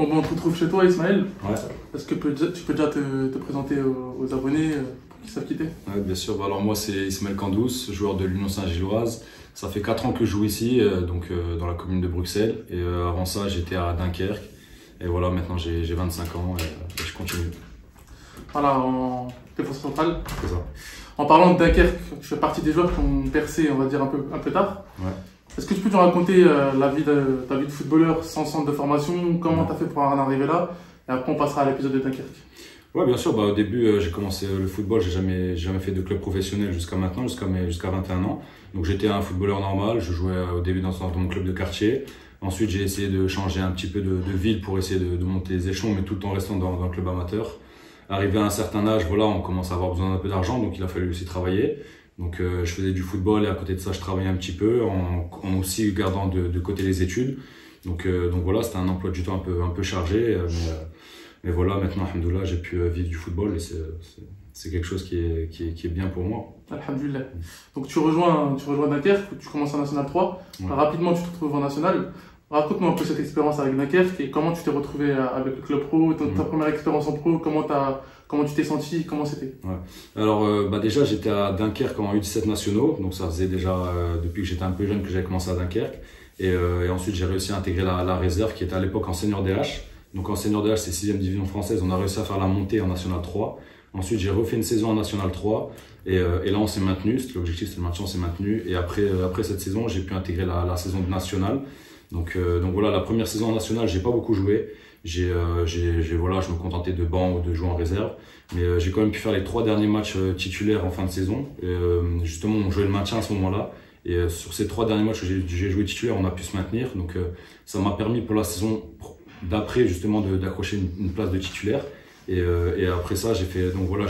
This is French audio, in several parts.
Bon, on te retrouve chez toi, Ismaël. Ouais. Est-ce que tu peux déjà te présenter aux abonnés pour qu'ils savent qui t'es? Ouais, bien sûr. Bah, alors moi c'est Ismaël Kandous, joueur de l'Union Saint-Gilloise. Ça fait 4 ans que je joue ici, dans la commune de Bruxelles. Et avant ça j'étais à Dunkerque. Et voilà, maintenant j'ai 25 ans et je continue. Voilà, en défense centrale. C'est ça. En parlant de Dunkerque, tu fais partie des joueurs qui ont percé, on va dire, un peu tard. Ouais. Est-ce que tu peux nous raconter ta vie de footballeur sans centre de formation? Comment tu as fait pour en arriver là? Et après, on passera à l'épisode de Dunkerque. Ouais, bien sûr. Bah, au début, j'ai commencé le football. J'ai jamais fait de club professionnel jusqu'à maintenant, jusqu'à 21 ans. Donc, j'étais un footballeur normal. Je jouais au début dans mon club de quartier. Ensuite, j'ai essayé de changer un petit peu de ville pour essayer de monter les échelons, mais tout en restant dans le club amateur. Arrivé à un certain âge, voilà, on commence à avoir besoin d'un peu d'argent, donc il a fallu aussi travailler. Donc, je faisais du football et à côté de ça, je travaillais un petit peu en aussi gardant de côté les études. Donc voilà, c'était un emploi du temps un peu chargé. Mais voilà, maintenant, alhamdoulilah, j'ai pu vivre du football et c'est quelque chose qui est bien pour moi. Alhamdoulilah. Donc tu rejoins Dunkerque, tu commences en National 3. Ouais. Rapidement, tu te retrouves en National. Raconte-nous un peu cette expérience avec Dunkerque et comment tu t'es retrouvé avec le club pro, ta première expérience en pro, comment tu t'es senti, comment c'était? Ouais. Alors déjà j'étais à Dunkerque en U17 nationaux, donc ça faisait déjà depuis que j'étais un peu jeune que j'avais commencé à Dunkerque. Et ensuite j'ai réussi à intégrer la réserve qui était à l'époque en senior DH. Donc en senior DH c'est 6e division française, on a réussi à faire la montée en National 3. Ensuite j'ai refait une saison en National 3 et là on s'est maintenu, l'objectif c'était le maintien, on s'est maintenu. Et après cette saison j'ai pu intégrer la saison de National. Donc voilà, la première saison en National j'ai pas beaucoup joué. Voilà, je me contentais de banc ou de jouer en réserve, mais j'ai quand même pu faire les 3 derniers matchs titulaires en fin de saison. Justement, on jouait le maintien à ce moment-là, et sur ces 3 derniers matchs que j'ai joué titulaire, on a pu se maintenir. Donc ça m'a permis pour la saison d'après justement d'accrocher une place de titulaire. Et après ça, j'ai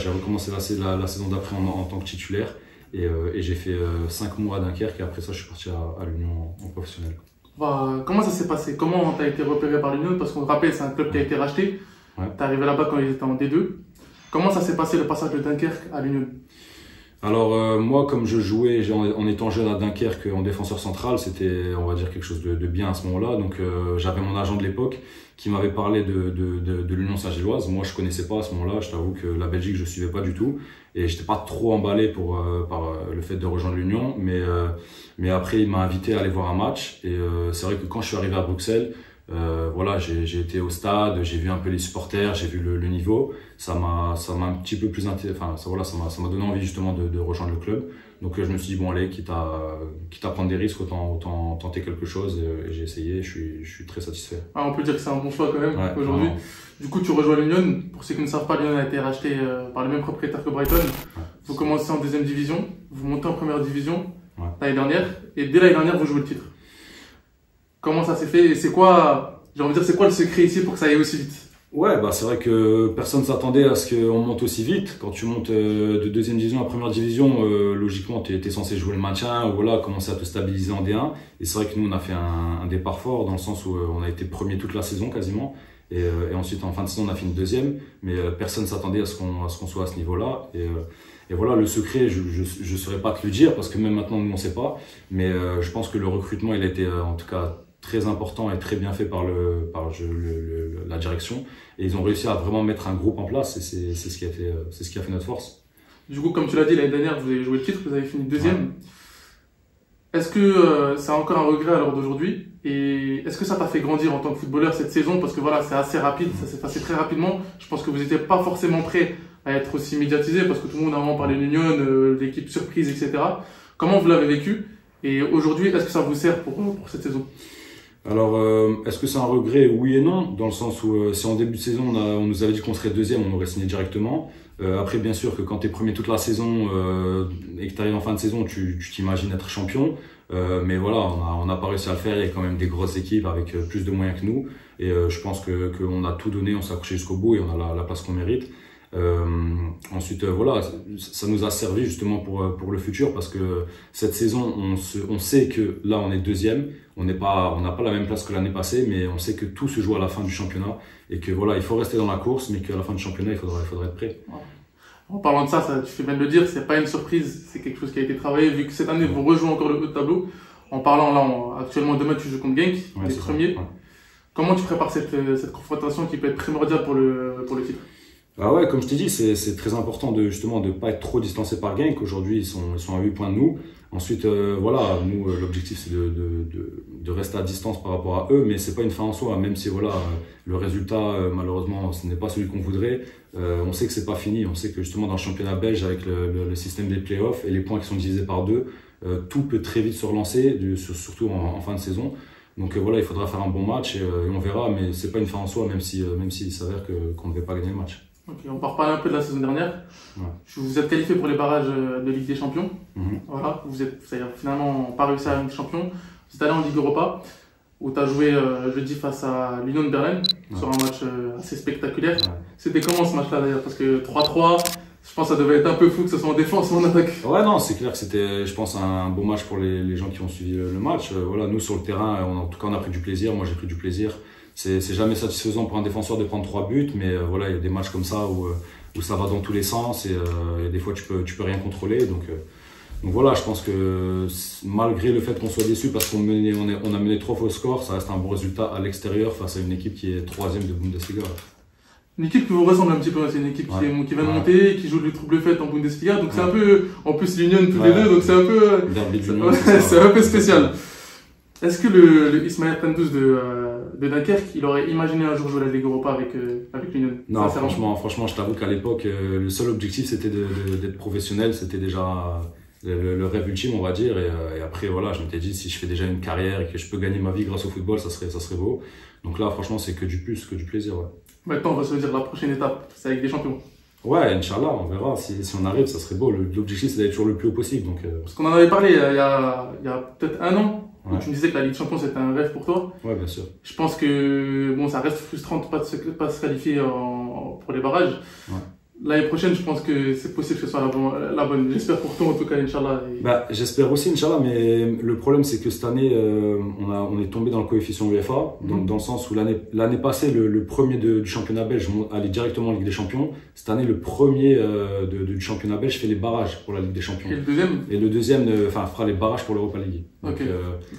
recommencé la saison d'après en tant que titulaire, et j'ai fait 5 mois à Dunkerque, et après ça, je suis parti à l'Union en professionnel. Comment ça s'est passé? Comment tu as été repéré par l'Union? Parce qu'on te rappelle, c'est un club qui a été racheté. Ouais. Tu es arrivé là-bas quand ils étaient en D2. Comment ça s'est passé le passage de Dunkerque à l'Union? Alors moi, comme je jouais en étant jeune à Dunkerque en défenseur central, c'était, on va dire, quelque chose de bien à ce moment-là. Donc j'avais mon agent de l'époque qui m'avait parlé de l'Union Saint-Gilloise. Moi je connaissais pas à ce moment-là, je t'avoue que la Belgique je suivais pas du tout et j'étais pas trop emballé par le fait de rejoindre l'Union, mais après il m'a invité à aller voir un match et c'est vrai que quand je suis arrivé à Bruxelles, voilà, j'ai été au stade, j'ai vu un peu les supporters, j'ai vu le niveau. Ça m'a un petit peu plus ça m'a donné envie justement de rejoindre le club. Donc je me suis dit bon allez, quitte à prendre des risques, autant tenter quelque chose, et j'ai essayé, je suis très satisfait. Ah, on peut dire que c'est un bon choix quand même, ouais, aujourd'hui. Vraiment. Du coup, tu rejoins l'Union. Pour ceux qui ne savent pas, l'Union a été racheté par le même propriétaire que Brighton. Ouais. Vous commencez en 2e division, vous montez en 1re division l'année dernière, et dès l'année dernière, vous jouez le titre. Comment ça s'est fait et c'est quoi le secret ici pour que ça aille aussi vite? Ouais, bah c'est vrai que personne s'attendait à ce qu'on monte aussi vite. Quand tu montes de 2e division à 1re division, logiquement tu es censé jouer le maintien ou voilà, commencer à te stabiliser en D1. Et c'est vrai que nous on a fait un départ fort dans le sens où on a été premier toute la saison quasiment. Et ensuite en fin de saison on a fini 2e, mais personne s'attendait à ce qu'on soit à ce niveau-là. Et voilà, le secret, je saurais pas te le dire parce que même maintenant nous on sait pas. Mais je pense que le recrutement il a été en tout cas très important et très bien fait par la direction, et ils ont réussi à vraiment mettre un groupe en place, et c'est ce qui a fait notre force. Du coup, comme tu l'as dit, l'année dernière vous avez joué le titre, vous avez fini 2e. Ouais. Est-ce que c'est encore un regret à l'heure d'aujourd'hui, et est-ce que ça t'a fait grandir en tant que footballeur cette saison? Parce que voilà, c'est assez rapide, ça s'est passé très rapidement. Je pense que vous n'étiez pas forcément prêt à être aussi médiatisé parce que tout le monde a vraiment parlé de l'Union, l'équipe surprise, etc. Comment vous l'avez vécu, et aujourd'hui est-ce que ça vous sert pour cette saison? Alors, est-ce que c'est un regret? Oui et non, dans le sens où si en début de saison on nous avait dit qu'on serait 2e, on aurait signé directement. Après, bien sûr que quand tu es premier toute la saison et que tu arrives en fin de saison, tu t'imagines être champion. Mais voilà, on n'a pas réussi à le faire. Il y a quand même des grosses équipes avec plus de moyens que nous. Et je pense qu'on a tout donné, on s'est accroché jusqu'au bout et on a la place qu'on mérite. Ensuite, voilà, ça nous a servi justement pour le futur parce que cette saison, on sait que là, on est 2e. On n'a pas la même place que l'année passée, mais on sait que tout se joue à la fin du championnat et que voilà, il faut rester dans la course, mais qu'à la fin du championnat, il faudrait être prêt. Ouais. En parlant de ça, tu fais bien de le dire, c'est pas une surprise, c'est quelque chose qui a été travaillé, vu que cette année, vous rejouez encore le haut de tableau. En parlant là, actuellement, demain, tu joues contre Genk, les premiers. Comment tu prépares cette confrontation qui peut être primordiale pour le titre? Ah ouais, comme je t'ai dit, c'est très important justement de ne pas être trop distancé par Genk. Aujourd'hui, ils sont à 8 points de nous. Ensuite, voilà, nous, l'objectif, c'est de rester à distance par rapport à eux, mais c'est pas une fin en soi, même si voilà, le résultat, malheureusement, ce n'est pas celui qu'on voudrait. On sait que c'est pas fini. On sait que justement, dans le championnat belge, avec le système des playoffs et les points qui sont divisés par deux, tout peut très vite se relancer, surtout en fin de saison. Donc voilà, il faudra faire un bon match et on verra, mais c'est pas une fin en soi, même s'il s'avère qu'on ne va pas gagner le match. Ok, on va reparler un peu de la saison dernière. Ouais. Vous êtes qualifié pour les barrages de Ligue des Champions. Voilà, vous avez finalement pas réussi à être champion. Vous êtes allé en Ligue Europa, où tu as joué jeudi face à l'Union de Berlin, sur un match assez spectaculaire. Ouais. C'était comment ce match-là d'ailleurs? Parce que 3-3, je pense que ça devait être un peu fou que ce soit en défense ou en attaque. Ouais, non, c'est clair que c'était, je pense, un beau match pour les gens qui ont suivi le match. Voilà, nous sur le terrain, en tout cas, on a pris du plaisir. Moi, j'ai pris du plaisir. C'est jamais satisfaisant pour un défenseur de prendre 3 buts, mais voilà, il y a des matchs comme ça où ça va dans tous les sens et des fois tu peux rien contrôler. Donc voilà, je pense que malgré le fait qu'on soit déçu parce qu'on a mené 3 fois au score, ça reste un bon résultat à l'extérieur face à une équipe qui est 3e de Bundesliga. Une équipe qui vous ressemble un petit peu, c'est une équipe qui vient de monter, qui joue le double fait en Bundesliga, donc c'est un peu, en plus l'Union tous les deux, donc c'est un peu, c'est un peu spécial. Est-ce que le Ismaël Tandous de Dunkerque, il aurait imaginé un jour jouer la Ligue Europa avec l'Union? Non, franchement, je t'avoue qu'à l'époque, le seul objectif c'était d'être professionnel, c'était déjà le rêve ultime, on va dire. Et après, voilà, je m'étais dit, si je fais déjà une carrière et que je peux gagner ma vie grâce au football, ça serait beau. Donc là, franchement, c'est que du plus, que du plaisir. Ouais. Maintenant, on va se dire la prochaine étape, c'est avec des champions. Ouais, Inch'Allah, on verra. Si on arrive, ça serait beau. L'objectif, c'est d'être toujours le plus haut possible. Donc, Parce qu'on en avait parlé il y a peut-être un an. Ouais. Tu me disais que la Ligue des Champions c'était un rêve pour toi. Ouais, bien sûr. Je pense que bon, ça reste frustrant de pas se qualifier pour les barrages. Ouais. L'année prochaine, je pense que c'est possible que ce soit la bonne. J'espère pour toi en tout cas, Inch'Allah. Bah, j'espère aussi, Inch'Allah, mais le problème c'est que cette année, on est tombé dans le coefficient UEFA, donc dans le sens où l'année passée, le premier du championnat belge allait directement en Ligue des Champions. Cette année, le premier du championnat belge fait les barrages pour la Ligue des Champions. Et le deuxième fera les barrages pour l'Europa League. Donc,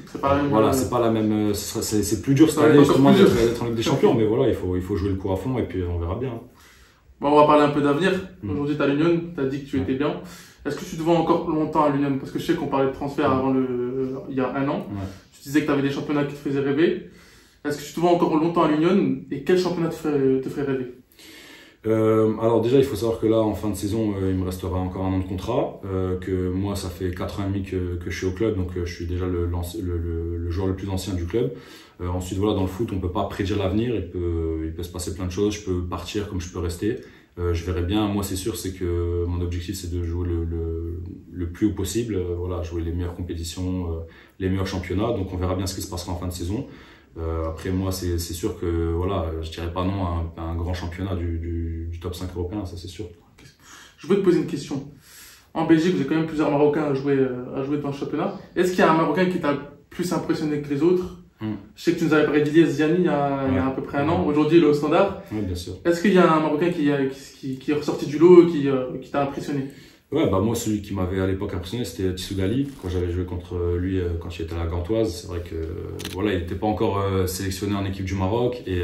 c'est pas la même. Voilà, c'est pas la même. C'est plus dur cette année justement d'être en Ligue des Champions, mais voilà, il faut jouer le coup à fond et puis on verra bien. Bon, on va parler un peu d'avenir. Aujourd'hui, tu as l'Union, tu as dit que tu étais bien. Est-ce que tu te vois encore longtemps à l'Union? Parce que je sais qu'on parlait de transfert il y a un an. Ouais. Tu disais que tu avais des championnats qui te faisaient rêver. Est-ce que tu te vois encore longtemps à l'Union et quel championnat te ferait rêver? Alors déjà, il faut savoir que là, en fin de saison, il me restera encore un an de contrat. Que moi, ça fait 4 ans et demi que je suis au club, donc je suis déjà le joueur le plus ancien du club. Ensuite, voilà, dans le foot, on peut pas prédire l'avenir. Il peut se passer plein de choses. Je peux partir comme je peux rester. Je verrai bien. Moi, c'est sûr, c'est que mon objectif, c'est de jouer le plus haut possible. Voilà, jouer les meilleures compétitions, les meilleurs championnats. Donc, on verra bien ce qui se passera en fin de saison. Après, moi, c'est sûr que voilà, je dirais pas non à un grand championnat du top 5 européen, ça c'est sûr. Je veux te poser une question. En Belgique, vous avez quand même plusieurs Marocains à jouer dans le championnat. Est-ce qu'il y a un Marocain qui t'a plus impressionné que les autres? Je sais que tu nous avais parlé d'Ilias Ziani il y a à peu près un an. Aujourd'hui, il est au Standard. Oui, bien sûr. Est-ce qu'il y a un Marocain qui est ressorti du lot, qui t'a impressionné? Ouais, bah moi, celui qui m'avait à l'époque impressionné, c'était Tissou Gali. Quand j'avais joué contre lui, quand il était à la Gantoise, c'est vrai que voilà, il n'était pas encore sélectionné en équipe du Maroc et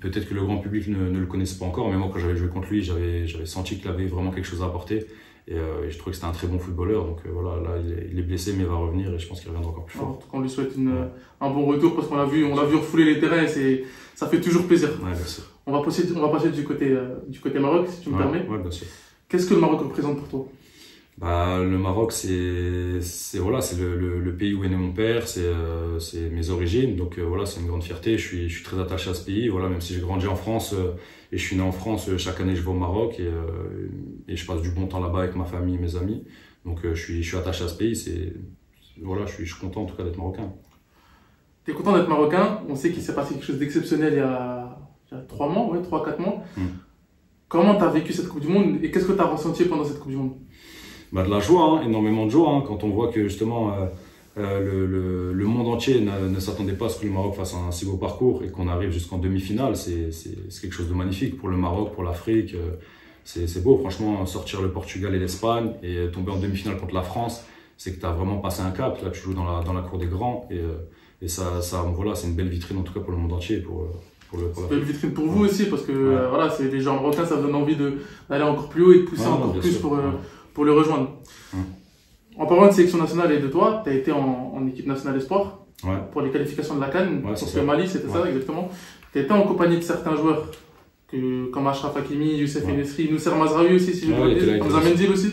peut-être que le grand public ne le connaissait pas encore. Mais moi, quand j'avais joué contre lui, j'avais senti qu'il avait vraiment quelque chose à apporter. Et je trouvais que c'était un très bon footballeur. Donc voilà, là, il est blessé, mais il va revenir et je pense qu'il reviendra encore plus fort. En tout cas, on lui souhaite un bon retour parce qu'on l'a vu refouler les terrains et ça fait toujours plaisir. Ouais, bien sûr. On va passer du côté Maroc, si tu me permets. Ouais, bien sûr. Qu'est-ce que le Maroc représente pour toi? Bah, le Maroc, c'est le pays où est né mon père, c'est mes origines, donc voilà, c'est une grande fierté. Je suis très attaché à ce pays. Voilà, même si j'ai grandi en France et je suis né en France, chaque année je vais au Maroc et je passe du bon temps là-bas avec ma famille et mes amis. Donc je suis attaché à ce pays. Voilà, je suis content en tout cas d'être marocain. T'es content d'être marocain? On sait qu'il s'est passé quelque chose d'exceptionnel il y a 3 mois, 3-4 mois. Comment tu as vécu cette Coupe du Monde et qu'est-ce que tu as ressenti pendant cette Coupe du Monde? Bah, de la joie, énormément de joie, quand on voit que justement le monde entier ne s'attendait pas à ce que le Maroc fasse un si beau parcours et qu'on arrive jusqu'en demi-finale. C'est quelque chose de magnifique pour le Maroc, pour l'Afrique. C'est beau, franchement, sortir le Portugal et l'Espagne et tomber en demi-finale contre la France, c'est que tu as vraiment passé un cap. Là, tu joues dans la cour des grands et Et voilà, c'est une belle vitrine en tout cas pour le monde entier, pour la belle vitrine pour vous aussi, parce que voilà, c'est les gens marocains, ça vous donne envie d'aller encore plus haut et de pousser encore plus pour le rejoindre. En parlant de sélection nationale et de toi, tu as été en équipe nationale espoir pour les qualifications de la CAN, contre le Mali, c'était ça exactement. Tu étais en compagnie de certains joueurs comme Achraf Hakimi, Youssef Enesri, Noussair Mazraoui aussi, si je ne me trompe pas, Hamza Mendil aussi.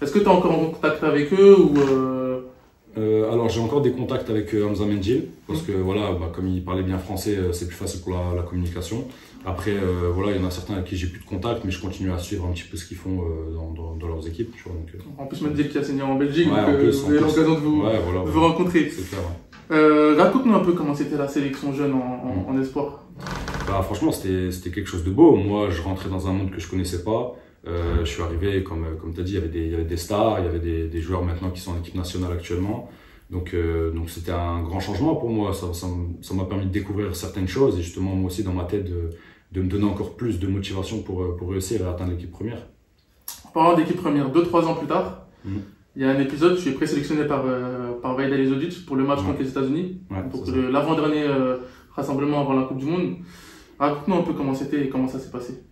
Est-ce que tu es encore en contact avec eux ou alors j'ai encore des contacts avec Hamza Mendil, parce que voilà, comme il parlait bien français, c'est plus facile pour la communication. Après, voilà, il y en a certains avec qui j'ai plus de contact, mais je continue à suivre un petit peu ce qu'ils font dans leurs équipes. Tu vois, donc, en plus, Mendil qui a signé en Belgique, donc vous avez l'occasion de vous rencontrer. C'est clair. Raconte-nous un peu comment c'était la sélection jeune en espoir. Franchement, c'était quelque chose de beau. Moi, je rentrais dans un monde que je connaissais pas. Je suis arrivé, comme tu as dit, il y avait des stars, il y avait des joueurs maintenant qui sont en équipe nationale actuellement. Donc c'était un grand changement pour moi. Ça m'a permis de découvrir certaines choses et justement, moi aussi, dans ma tête, de me donner encore plus de motivation pour réussir et atteindre l'équipe première. En parlant d'équipe première, 2-3 ans plus tard, il y a un épisode, je suis présélectionné par Vaida Lezodic pour le match contre les États-Unis, donc l'avant-dernier rassemblement avant la Coupe du Monde. Raconte-nous un peu comment c'était et comment ça s'est passé.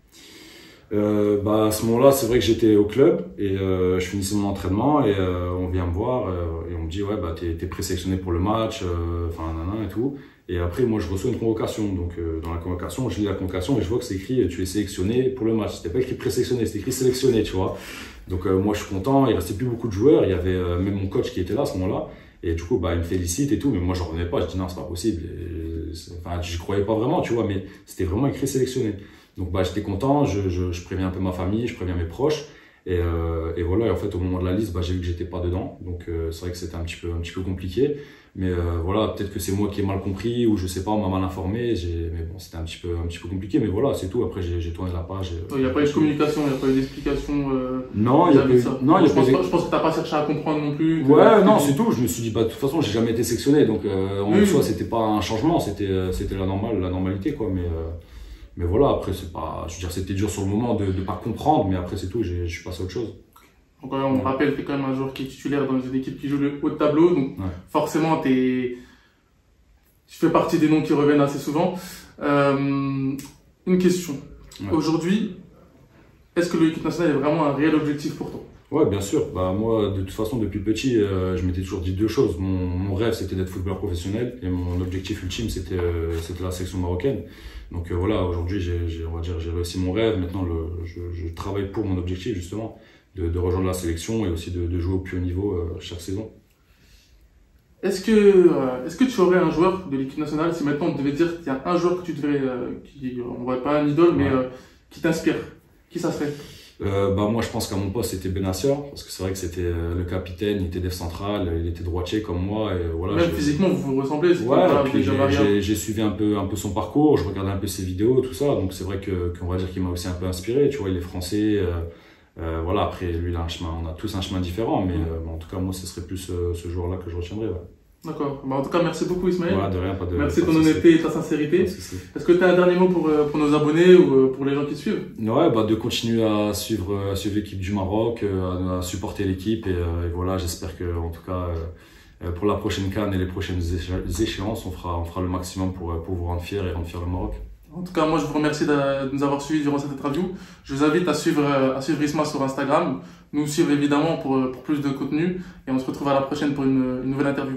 À ce moment-là, c'est vrai que j'étais au club et je finissais mon entraînement et on vient me voir et on me dit t'es présélectionné pour le match, et tout. Et après, moi, je reçois une convocation. Donc, dans la convocation, je lis la convocation et je vois que c'est écrit tu es sélectionné pour le match. C'était pas écrit présélectionné, c'était écrit sélectionné, tu vois. Donc, moi, je suis content. Il restait plus beaucoup de joueurs. Il y avait même mon coach qui était là à ce moment-là. Et du coup, il me félicite et tout. Mais moi, j'en revenais pas. Je dis non, c'est pas possible. J'y croyais pas vraiment, tu vois. Mais c'était vraiment écrit sélectionné. Donc j'étais content, je préviens un peu ma famille, je préviens mes proches et voilà, et en fait au moment de la liste j'ai vu que j'étais pas dedans, donc c'est vrai que c'était un petit peu compliqué, mais voilà, peut-être que c'est moi qui ai mal compris ou je sais pas, on m'a mal informé, mais bon, c'était un petit peu compliqué, mais voilà, c'est tout. Après j'ai tourné la page. Il n'y a pas eu de communication, il n'y a pas eu d'explication. Non, il y a pas eu. Non, je pense que t'as pas cherché à comprendre non plus. Non, c'est tout. Je me suis dit de toute façon j'ai jamais été sélectionné, donc en soi c'était pas un changement, c'était la normalité quoi, mais voilà, après, c'était dur sur le moment de ne pas comprendre, mais après, c'est tout, je suis passé à autre chose. Donc, on rappelle que tu es quand même un joueur qui est titulaire dans une équipe qui joue le haut de tableau, donc forcément, tu fais partie des noms qui reviennent assez souvent. Une question. Aujourd'hui, est-ce que l'équipe nationale est vraiment un réel objectif pour toi? Ouais, bien sûr. Moi, de toute façon, depuis petit, je m'étais toujours dit deux choses. Mon rêve, c'était d'être footballeur professionnel et mon objectif ultime, c'était la sélection marocaine. Donc voilà, aujourd'hui, j'ai réussi mon rêve. Maintenant, je travaille pour mon objectif, justement, de rejoindre la sélection et aussi de jouer au plus haut niveau chaque saison. Est-ce que tu aurais un joueur de l'équipe nationale, si maintenant on devait dire qu'il y a un joueur que tu devrais, on ne voit pas un idole, mais qui t'inspire, qui ça serait? Moi je pense qu'à mon poste c'était Benacer, parce que c'est vrai que c'était le capitaine, il était def central, il était droitier comme moi et voilà. Même physiquement vous vous ressemblez. Et puis j'ai suivi un peu son parcours, je regardais un peu ses vidéos, tout ça, donc c'est vrai qu'on va dire qu'il m'a aussi un peu inspiré, tu vois, il est français, voilà, après lui il a un chemin, on a tous un chemin différent, mais en tout cas moi ce serait plus ce joueur-là que je retiendrais. D'accord. En tout cas, merci beaucoup Ismaël. De rien, merci de ton honnêteté et de ta sincérité. Est-ce que tu as un dernier mot pour nos abonnés ou pour les gens qui suivent? De continuer à suivre l'équipe du Maroc, à supporter l'équipe et voilà, j'espère que en tout cas pour la prochaine CAN et les prochaines échéances, on fera le maximum pour vous rendre fiers et rendre fiers le Maroc. En tout cas, moi je vous remercie de nous avoir suivis durant cette interview. Je vous invite à suivre Isma sur Instagram, nous suivre évidemment pour plus de contenu et on se retrouve à la prochaine pour une nouvelle interview.